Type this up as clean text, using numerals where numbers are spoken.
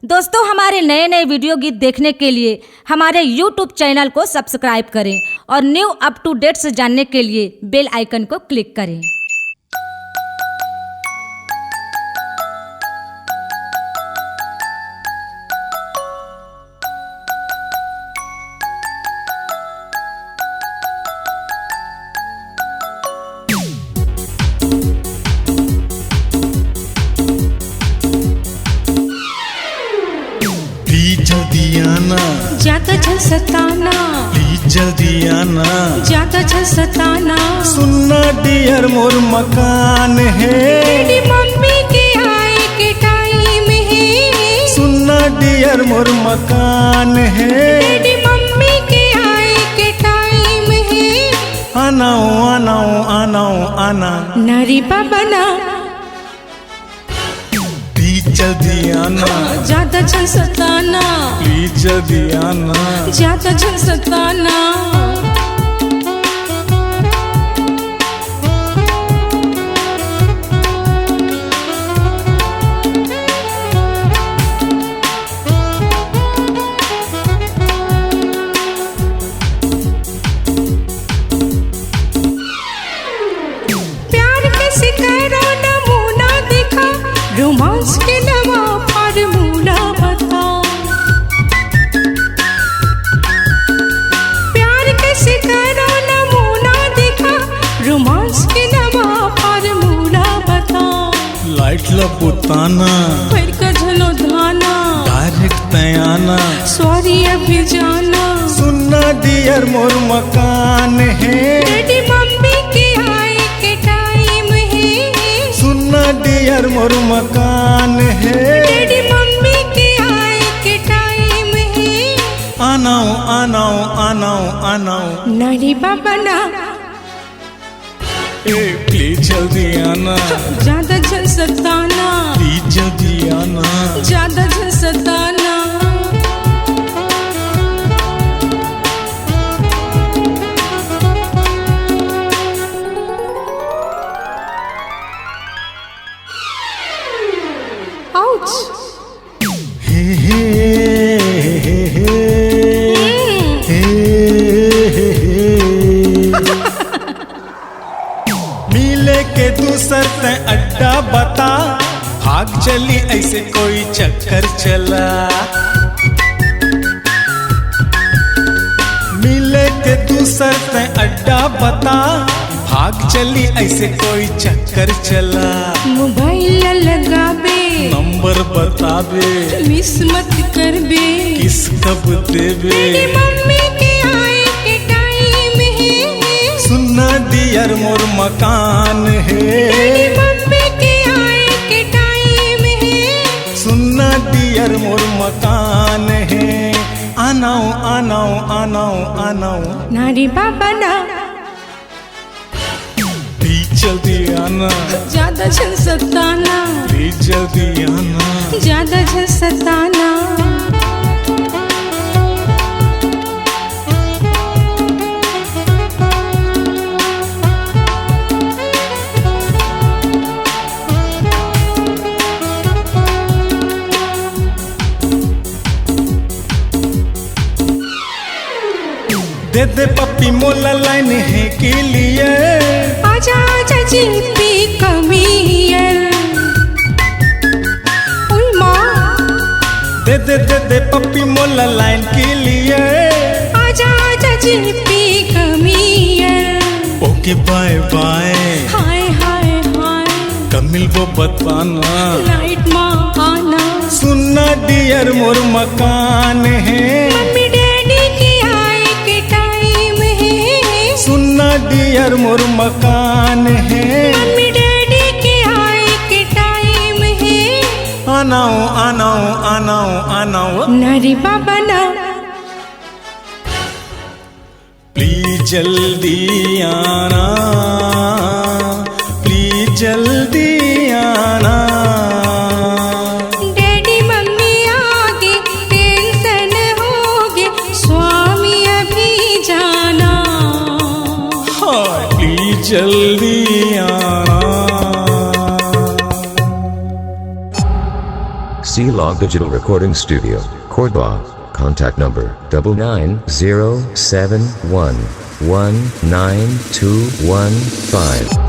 दोस्तों, हमारे नए नए वीडियो गीत देखने के लिए हमारे YouTube चैनल को सब्सक्राइब करें और न्यू अप टू डेट्स जानने के लिए बेल आइकन को क्लिक करें। जल्दी आना, ज्यादा छल सताना, प्लीज जल्दी आना, ज्यादा छल सताना। सुनना डियर मोर मकान है, तेरी मम्मी के आए के टाइम है। सुनना डियर मोर मकान है, तेरी मम्मी के आए के टाइम है। आना आना आना आना, नारी बाबा ना, प्लीज जल्दी आना, ज्यादा छल सताना, प्लीज जल्दी आना, ज्यादा छल सताना। प्यार कैसे करो नमूना दिखा, रोमांस के नवा फार्मूला बता। प्यार कैसे करो नमूना दिखा, रोमांस के नवा फार्मूला बता। लाइट लपुताना, फिर का झलो धाना, डायरेक्ट तयाना, सॉरी अभी जाना। सुनना डियर मोर मकान है, तेरी मम्मी के आए के टाइम है। सुनना डियर मोर मकान है, तेरी मम्मी के आए के टाइम है। आना आना आना आना, नारी बाबा ना, प्लीज जल्दी आना, ज्यादा छल सताना, प्लीज जल्दी आना, ज्यादा छल सताना। आउच। हे हे हे हे मिले के दूसर ते अड्डा बता, भाग चली ऐसे कोई चक्कर चला। मिले के दूसर ते अड्डा बता, भाग चली ऐसे कोई चक्कर चला। मोबाइल लगाबे, नंबर बताबे, मिस मत करबे, किस कब देबे। तेरी मम्मी के आए के टाइम है। सुनना डियर मोर मकान है, तेरी मम्मी के आए के टाइम है। सुनना डियर मोर मकान है। आनाओ आनाओ आनाओ आनाओ, नारी बाबा ना, प्लीज जल्दी आना, ज्यादा छल सताना, प्लीज जल्दी आना, ज्यादा छल सताना। दे दे पप्पी मोला लाइन है के लिए, आजा आजा जीपी कमियल। उई माँ, दे दे पप्पी मोला लाइन के लिए। आजा आजा जीपी कमियल। ओके बाय बाय, हाय हाय हाय, कब मिलबो बताना, नाइट माँ आना। सुनना डियर मोर मकान है, मम्मी डैडी के आए के टाइम है। सुनना डियर मोर मकान है। मम्मी डैडी के आए के टाइम है। आनाओ आनाओ आनाओ आनाओ, नारी बाबा ना, प्लीज जल्दी आना, प्लीज जल्दी आना। डैडी मम्मी आगे टेंशन होगे, स्वामी अभी जाना। हाय प्लीज जल्दी आना। See you later. Log Digital Recording Studio, Cordoba. Contact number 99071199215.